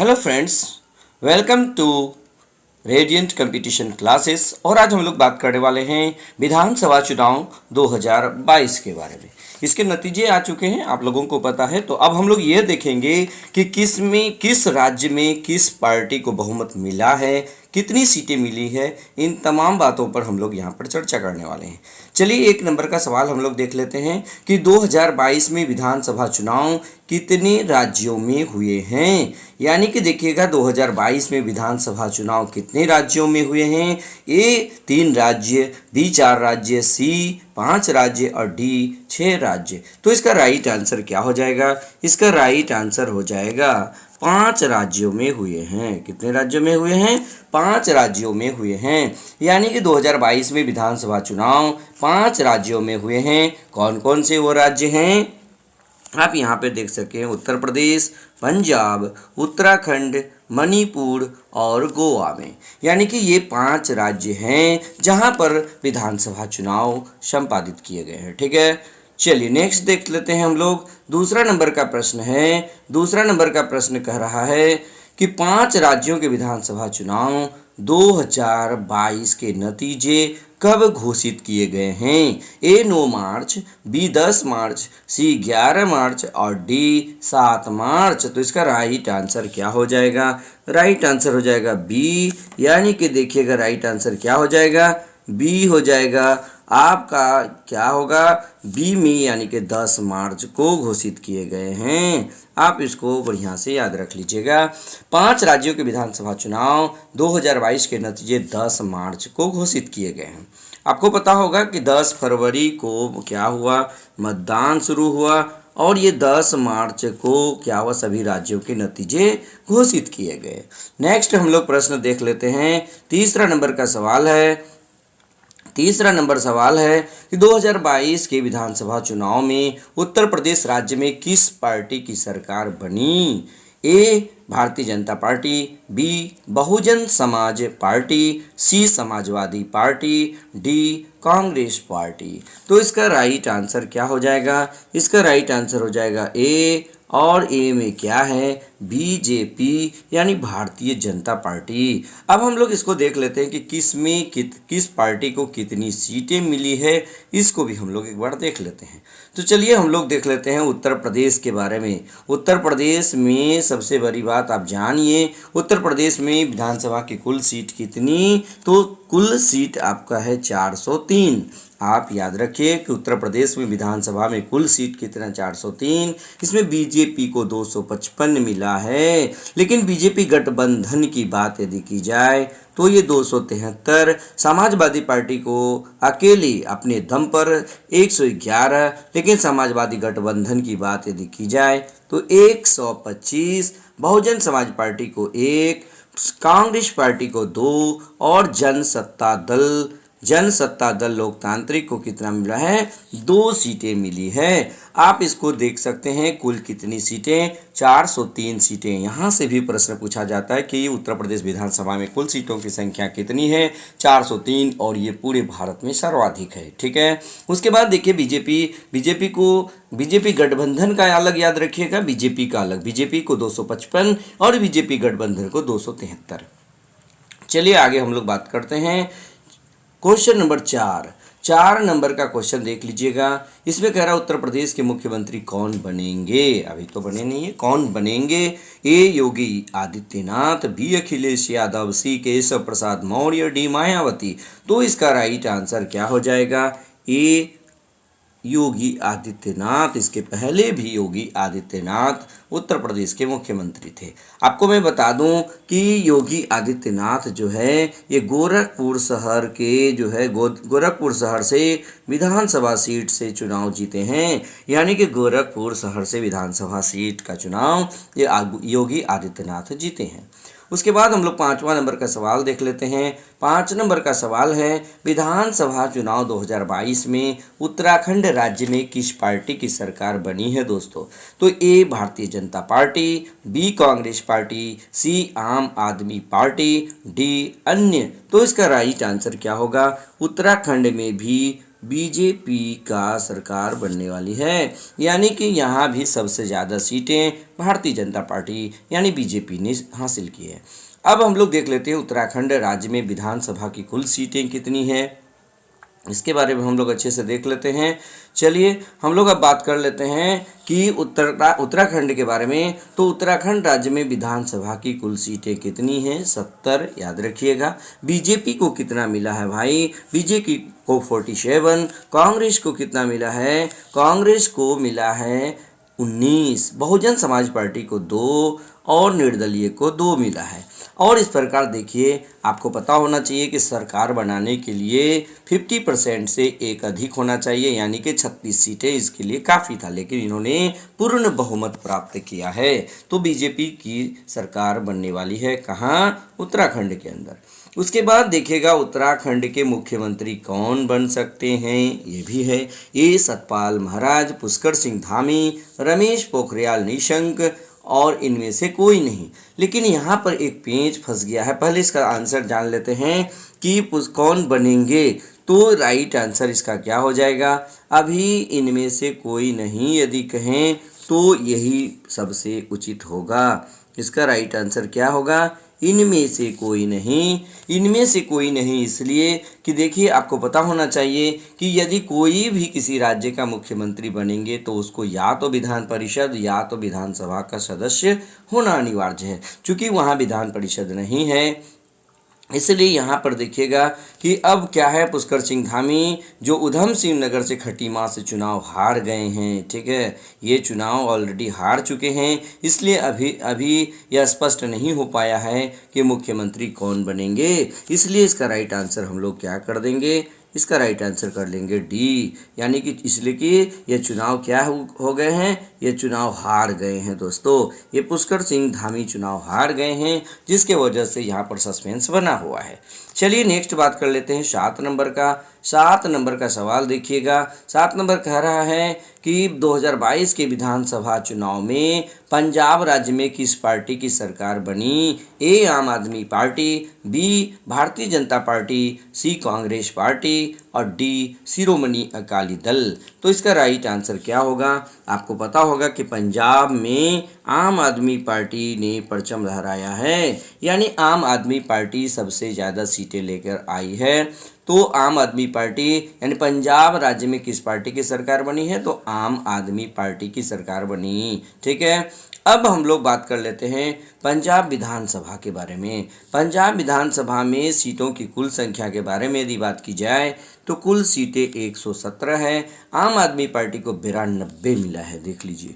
Hello friends, welcome to radiant competition classes. और आज हम लोग बात करने वाले हैं विधानसभा चुनाव 2022 के बारे में। इसके नतीजे आ चुके हैं, आप लोगों को पता है। तो अब हम लोग ये देखेंगे कि किस राज्य में किस पार्टी को बहुमत मिला है, कितनी सीटें मिली है। इन तमाम बातों पर हम लोग यहाँ पर चर्चा करने वाले हैं। चलिए, एक नंबर का सवाल हम लोग देख लेते हैं कि 2022 में विधानसभा चुनाव कितने राज्यों में हुए हैं। यानी कि देखिएगा, 2022 में विधानसभा चुनाव कितने राज्यों में हुए हैं। ए 3 राज्य, बी 4 राज्य, सी 5 राज्य और डी 6 राज्य। तो इसका राइट आंसर क्या हो जाएगा? इसका राइट आंसर हो जाएगा 5 राज्यों में हुए हैं। कितने राज्यों में हुए हैं? 5 राज्यों में हुए हैं। यानी कि 2022 में विधानसभा चुनाव 5 राज्यों में हुए हैं। कौन कौन से वो राज्य हैं? आप यहाँ पे देख सकें, उत्तर प्रदेश, पंजाब, उत्तराखंड, मणिपुर और गोवा में। यानी कि ये 5 राज्य हैं जहाँ पर विधानसभा चुनाव संपादित किए गए हैं। ठीक है, चलिए नेक्स्ट देख लेते हैं हम लोग। दूसरा नंबर का प्रश्न है। दूसरा नंबर का प्रश्न कह रहा है कि 5 राज्यों के विधानसभा चुनाव 2022 के नतीजे कब घोषित किए गए हैं? ए 9 मार्च, बी 10 मार्च, सी 11 मार्च और डी 7 मार्च। तो इसका राइट आंसर क्या हो जाएगा? राइट आंसर हो जाएगा बी। यानी कि देखिएगा, राइट आंसर क्या हो जाएगा? बी हो जाएगा। आपका क्या होगा? बी में, यानी कि 10 मार्च को घोषित किए गए हैं। आप इसको बढ़िया से याद रख लीजिएगा। 5 राज्यों के विधानसभा चुनाव 2022 के नतीजे 10 मार्च को घोषित किए गए हैं। आपको पता होगा कि 10 फरवरी को क्या हुआ? मतदान शुरू हुआ और ये 10 मार्च को क्या हुआ? सभी राज्यों के नतीजे घोषित किए गए। नेक्स्ट हम लोग प्रश्न देख लेते हैं। तीसरा नंबर का सवाल है। तीसरा नंबर सवाल है कि 2022 के विधानसभा चुनाव में उत्तर प्रदेश राज्य में किस पार्टी की सरकार बनी? A Bharatiya Janata party, B Bahujan Samaj party, C Samajwadi party, D Congress party. तो इसका राइट आंसर क्या हो जाएगा? इसका राइट आंसर हो जाएगा ए। और ए में क्या है? बीजेपी, यानी भारतीय जनता पार्टी। अब हम लोग इसको देख लेते हैं कि किस पार्टी को कितनी सीटें मिली है। इसको भी हम लोग एक बार देख लेते हैं। तो चलिए हम लोग देख लेते हैं उत्तर प्रदेश के बारे में। उत्तर प्रदेश में सबसे बड़ी बात आप जानिए, उत्तर प्रदेश में विधानसभा की कुल सीट कितनी? तो कुल सीट आपका है 403। आप याद रखिए कि उत्तर प्रदेश में विधानसभा में कुल सीट कितना? 403। इसमें बीजेपी को 255 मिला है। लेकिन बीजेपी गठबंधन की बात यदि की जाए तो ये 273, समाजवादी पार्टी को अकेले अपने दम पर 111, लेकिन समाजवादी गठबंधन की बात यदि की जाए तो 125, बहुजन समाज पार्टी को 1, कांग्रेस पार्टी को 2 और जनसत्ता दल लोकतांत्रिक को कितना मिला है? 2 सीटें मिली है। आप इसको देख सकते हैं, कुल कितनी सीटें? 403 सीटें। यहाँ से भी प्रश्न पूछा जाता है कि उत्तर प्रदेश विधानसभा में कुल सीटों की संख्या कितनी है? 403, और ये पूरे भारत में सर्वाधिक है। ठीक है, उसके बाद देखिए बीजेपी गठबंधन का अलग याद रखिएगा, बीजेपी का अलग। बीजेपी को 255 और बीजेपी गठबंधन को 273। चलिए आगे हम लोग बात करते हैं। क्वेश्चन नंबर 4 नंबर का क्वेश्चन देख लीजिएगा। इसमें कह रहा है उत्तर प्रदेश के मुख्यमंत्री कौन बनेंगे? अभी तो बने नहीं है, कौन बनेंगे? ए योगी आदित्यनाथ, बी अखिलेश यादव, सी केशव प्रसाद मौर्य, डी मायावती। तो इसका राइट आंसर क्या हो जाएगा? ए योगी आदित्यनाथ। इसके पहले भी योगी आदित्यनाथ उत्तर प्रदेश के मुख्यमंत्री थे। आपको मैं बता दूं कि योगी आदित्यनाथ जो है ये गोरखपुर शहर से विधानसभा सीट से चुनाव जीते हैं। यानी कि गोरखपुर शहर से विधानसभा सीट का चुनाव ये योगी आदित्यनाथ जीते हैं। उसके बाद हम लोग 5वां नंबर का सवाल देख लेते हैं। 5 नंबर का सवाल है, विधानसभा चुनाव 2022 में उत्तराखंड राज्य में किस पार्टी की सरकार बनी है दोस्तों? तो ए Bharatiya Janata party, B Congress party, सी आम आदमी पार्टी, डी अन्य। तो इसका राइट आंसर क्या होगा? उत्तराखंड में भी बीजेपी का सरकार बनने वाली है, यानी कि यहाँ भी सबसे ज़्यादा सीटें भारतीय जनता पार्टी यानी बीजेपी ने हासिल की है। अब हम लोग देख लेते हैं उत्तराखंड राज्य में विधानसभा की कुल सीटें कितनी हैं, इसके बारे में हम लोग अच्छे से देख लेते हैं। चलिए हम लोग अब बात कर लेते हैं कि उत्तराखंड के बारे में। तो उत्तराखंड राज्य में विधानसभा की कुल सीटें कितनी हैं? 70, याद रखिएगा। बीजेपी को कितना मिला है भाई? बीजेपी को 47। कांग्रेस को कितना मिला है? कांग्रेस को मिला है 19। बहुजन समाज पार्टी को 2 और निर्दलीय को 2 मिला है। और इस प्रकार देखिए, आपको पता होना चाहिए कि सरकार बनाने के लिए 50% से एक अधिक होना चाहिए, यानी कि 36 सीटें इसके लिए काफ़ी था, लेकिन इन्होंने पूर्ण बहुमत प्राप्त किया है। तो बीजेपी की सरकार बनने वाली है कहाँ? उत्तराखंड के अंदर। उसके बाद देखिएगा उत्तराखंड के मुख्यमंत्री कौन बन सकते हैं, ये भी है। ये सतपाल महाराज, पुष्कर सिंह धामी, रमेश पोखरियाल निशंक और इनमें से कोई नहीं। लेकिन यहाँ पर एक पेंच फंस गया है। पहले इसका आंसर जान लेते हैं कि कौन बनेंगे। तो राइट आंसर इसका क्या हो जाएगा? अभी इनमें से कोई नहीं यदि कहें तो यही सबसे उचित होगा। इसका राइट आंसर क्या होगा? इनमें से कोई नहीं। इनमें से कोई नहीं इसलिए कि देखिए, आपको पता होना चाहिए कि यदि कोई भी किसी राज्य का मुख्यमंत्री बनेंगे तो उसको या तो विधान परिषद या तो विधानसभा का सदस्य होना अनिवार्य है। चूँकि वहाँ विधान परिषद नहीं है, इसलिए यहाँ पर देखिएगा कि अब क्या है, पुष्कर सिंह धामी जो उधम सिंह नगर से खटीमा से चुनाव हार गए हैं, ठीक है, ये चुनाव ऑलरेडी हार चुके हैं, इसलिए अभी यह स्पष्ट नहीं हो पाया है कि मुख्यमंत्री कौन बनेंगे। इसलिए इसका राइट आंसर हम लोग क्या कर देंगे? इसका राइट आंसर कर लेंगे डी, यानी कि इसलिए कि ये चुनाव क्या हो गए हैं? ये चुनाव हार गए हैं दोस्तों। ये पुष्कर सिंह धामी चुनाव हार गए हैं, जिसके वजह से यहाँ पर सस्पेंस बना हुआ है। चलिए नेक्स्ट बात कर लेते हैं 7 नंबर का। 7 नंबर का सवाल देखिएगा। 7 नंबर कह रहा है कि 2022 के विधानसभा चुनाव में पंजाब राज्य में किस पार्टी की सरकार बनी? ए आम आदमी पार्टी, बी भारतीय जनता पार्टी, सी कांग्रेस पार्टी और डी शिरोमणि अकाली दल। तो इसका राइट आंसर क्या होगा? आपको पता होगा कि पंजाब में आम आदमी पार्टी ने परचम लहराया है, यानी आम आदमी पार्टी सबसे ज़्यादा सीटें लेकर आई है। तो आम आदमी पार्टी यानी पंजाब राज्य में किस पार्टी की सरकार बनी है? तो आम आदमी पार्टी की सरकार बनी, ठीक है। अब हम लोग बात कर लेते हैं पंजाब विधानसभा के बारे में। पंजाब विधानसभा में सीटों की कुल संख्या के बारे में यदि बात की जाए तो कुल सीटें 117 है। आम आदमी पार्टी को 92 मिला है, देख लीजिए,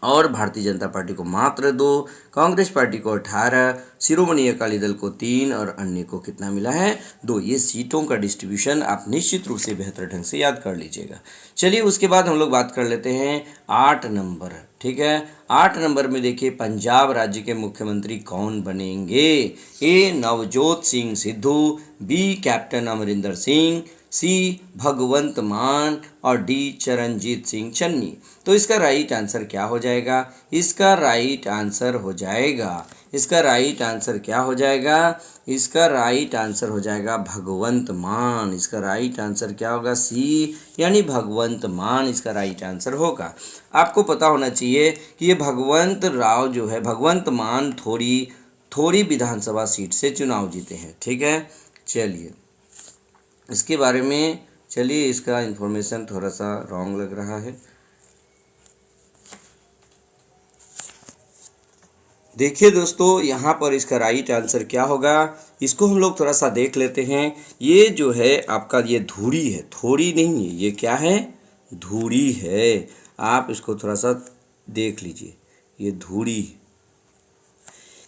और भारतीय जनता पार्टी को मात्र 2, कांग्रेस पार्टी को 18, शिरोमणि अकाली दल को 3 और अन्य को कितना मिला है? 2। ये सीटों का डिस्ट्रीब्यूशन आप निश्चित रूप से बेहतर ढंग से याद कर लीजिएगा। चलिए उसके बाद हम लोग बात कर लेते हैं 8 नंबर, ठीक है। 8 नंबर में देखिए पंजाब राज्य के मुख्यमंत्री कौन बनेंगे? ए नवजोत सिंह सिद्धू, बी कैप्टन अमरिंदर सिंह, सी भगवंत मान और डी चरणजीत सिंह चन्नी। तो इसका राइट आंसर क्या हो जाएगा? इसका राइट आंसर हो जाएगा, इसका राइट आंसर क्या हो जाएगा? इसका राइट आंसर हो जाएगा भगवंत मान। इसका राइट आंसर क्या होगा? सी, यानी भगवंत मान इसका राइट आंसर होगा। आपको पता होना चाहिए कि ये भगवंत राव जो है, भगवंत मान थोड़ी विधानसभा सीट से चुनाव जीते हैं, ठीक है। चलिए इसके बारे में, चलिए इसका इन्फॉर्मेशन थोड़ा सा रॉन्ग लग रहा है। देखिए दोस्तों, यहाँ पर इसका राइट आंसर क्या होगा, इसको हम लोग थोड़ा सा देख लेते हैं। ये जो है आपका ये धूरी है, थोड़ी नहीं है, ये क्या है? धूरी है। आप इसको थोड़ा सा देख लीजिए, ये धूरी,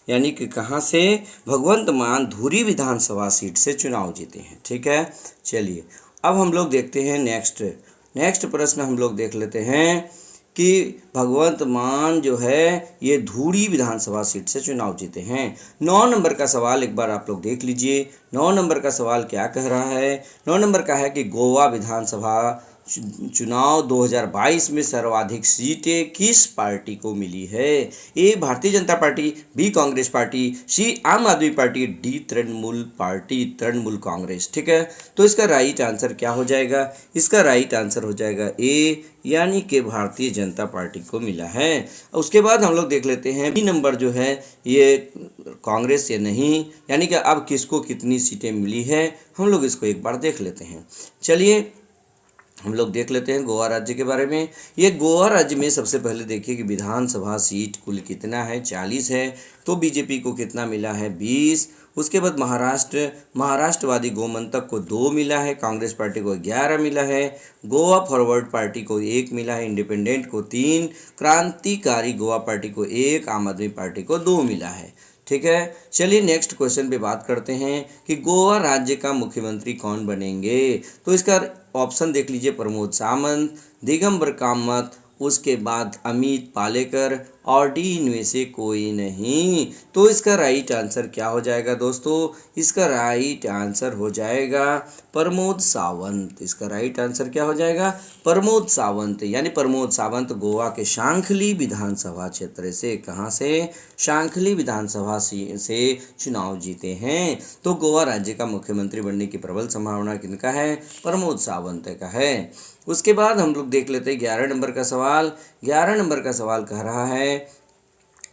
यानी कि कहाँ से? भगवंत मान धुरी विधानसभा सीट से चुनाव जीते हैं, ठीक है। चलिए अब हम लोग देखते हैं नेक्स्ट प्रश्न हम लोग देख लेते हैं कि भगवंत मान जो है ये धुरी विधानसभा सीट से चुनाव जीते हैं। 9 नंबर का सवाल एक बार आप लोग देख लीजिए। 9 नंबर का सवाल क्या कह रहा है? 9 नंबर का है कि गोवा विधानसभा चुनाव 2022 में सर्वाधिक सीटें किस पार्टी को मिली है? ए Bharatiya Janata party, B Congress party, सी आम आदमी party, D Trinamool party, Trinamool Congress. ठीक है, तो इसका राइट आंसर क्या हो जाएगा? इसका राइट आंसर हो जाएगा ए, यानी कि भारतीय जनता पार्टी को मिला है। उसके बाद हम लोग देख लेते हैं बी नंबर जो है ये कांग्रेस या नहीं, यानी कि अब किसको कितनी सीटें मिली है, हम लोग इसको एक बार देख लेते हैं। चलिए हम लोग देख लेते हैं गोवा राज्य के बारे में। ये गोवा राज्य में सबसे पहले देखिए कि विधानसभा सीट कुल कितना है, 40 है। तो बीजेपी को कितना मिला है, 20। उसके बाद महाराष्ट्रवादी गोमंतक को 2 मिला है, कांग्रेस पार्टी को 11 मिला है, गोवा फॉरवर्ड पार्टी को 1 मिला है, इंडिपेंडेंट को 3, क्रांतिकारी गोवा पार्टी को 1, आम आदमी पार्टी को 2 मिला है। ठीक है, चलिए नेक्स्ट क्वेश्चन पे बात करते हैं कि गोवा राज्य का मुख्यमंत्री कौन बनेंगे। तो इसका ऑप्शन देख लीजिए, प्रमोद सावंत, दिगंबर कामत, उसके बाद अमित पालेकर और डी इनमें से कोई नहीं। तो इसका राइट आंसर क्या हो जाएगा दोस्तों? इसका राइट आंसर हो जाएगा प्रमोद सावंत। इसका राइट आंसर क्या हो जाएगा? प्रमोद सावंत। यानी प्रमोद सावंत गोवा के शांखली विधानसभा क्षेत्र से, कहाँ से? शांखली विधानसभा से चुनाव जीते हैं। तो गोवा राज्य का मुख्यमंत्री बनने की प्रबल संभावना किनका है? प्रमोद सावंत का है। उसके बाद हम लोग देख लेते हैं 11 नंबर का सवाल। 11 नंबर का सवाल कह रहा है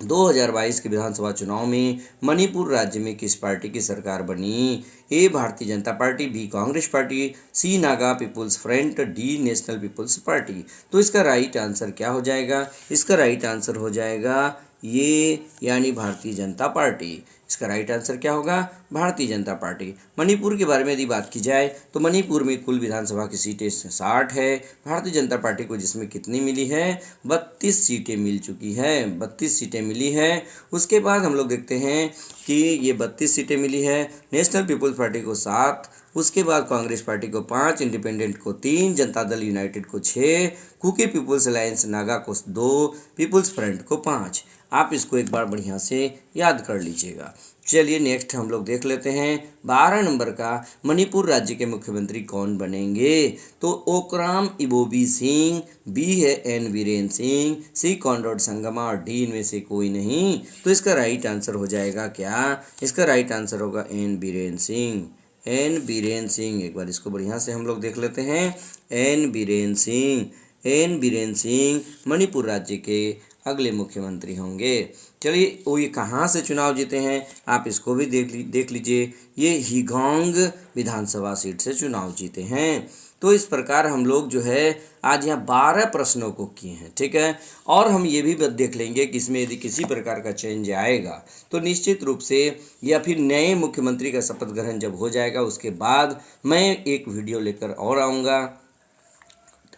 2022 के विधानसभा चुनाव में मणिपुर राज्य में किस पार्टी की सरकार बनी? A Bharatiya Janata party, B Congress party, C Naga people's front, D national people's party. तो इसका राइट आंसर क्या हो जाएगा? इसका राइट आंसर हो जाएगा ये, यानी भारतीय जनता पार्टी। इसका राइट आंसर क्या होगा? भारतीय जनता पार्टी। मणिपुर के बारे में यदि बात की जाए तो मणिपुर में कुल विधानसभा की सीटें 60 है। भारतीय जनता पार्टी को जिसमें कितनी मिली है? 32 सीटें मिल चुकी है, 32 सीटें मिली है। उसके बाद हम लोग देखते हैं कि ये 32 सीटें मिली है। नेशनल पीपुल्स पार्टी को 7, उसके बाद कांग्रेस पार्टी को 5, इंडिपेंडेंट को 3, जनता दल यूनाइटेड को 6, कुकी पीपुल्स अलायंस नागा को 2, पीपुल्स फ्रंट को 5। आप इसको एक बार बढ़िया से याद कर लीजिएगा। चलिए नेक्स्ट हम लोग देख लेते हैं 12 नंबर का, मणिपुर राज्य के मुख्यमंत्री कौन बनेंगे? तो ओकराम इबोबी सिंह, बी है एन बीरेन सिंह, सी कॉनराड संगमा और डी इनमें से कोई नहीं। तो इसका राइट आंसर हो जाएगा क्या? इसका राइट आंसर होगा एन बीरेन सिंह। एन बीरेन सिंह, एक बार इसको बढ़िया से हम लोग देख लेते हैं। एन बीरेन सिंह, एन बीरेन सिंह मणिपुर राज्य के अगले मुख्यमंत्री होंगे। चलिए वो ये कहाँ से चुनाव जीते हैं, आप इसको भी देख लीजिए। ये हिगोंग विधानसभा सीट से चुनाव जीते हैं। तो इस प्रकार हम लोग जो है आज यहाँ 12 प्रश्नों को किए हैं। ठीक है, और हम ये भी देख लेंगे कि इसमें यदि किसी प्रकार का चेंज आएगा तो निश्चित रूप से, या फिर नए मुख्यमंत्री का शपथ ग्रहण जब हो जाएगा उसके बाद मैं एक वीडियो लेकर और आऊँगा।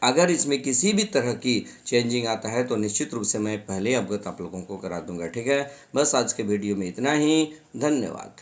अगर इसमें किसी भी तरह की चेंजिंग आता है तो निश्चित रूप से मैं पहले अवगत आप लोगों को करा दूंगा। ठीक है, बस आज के वीडियो में इतना ही। धन्यवाद।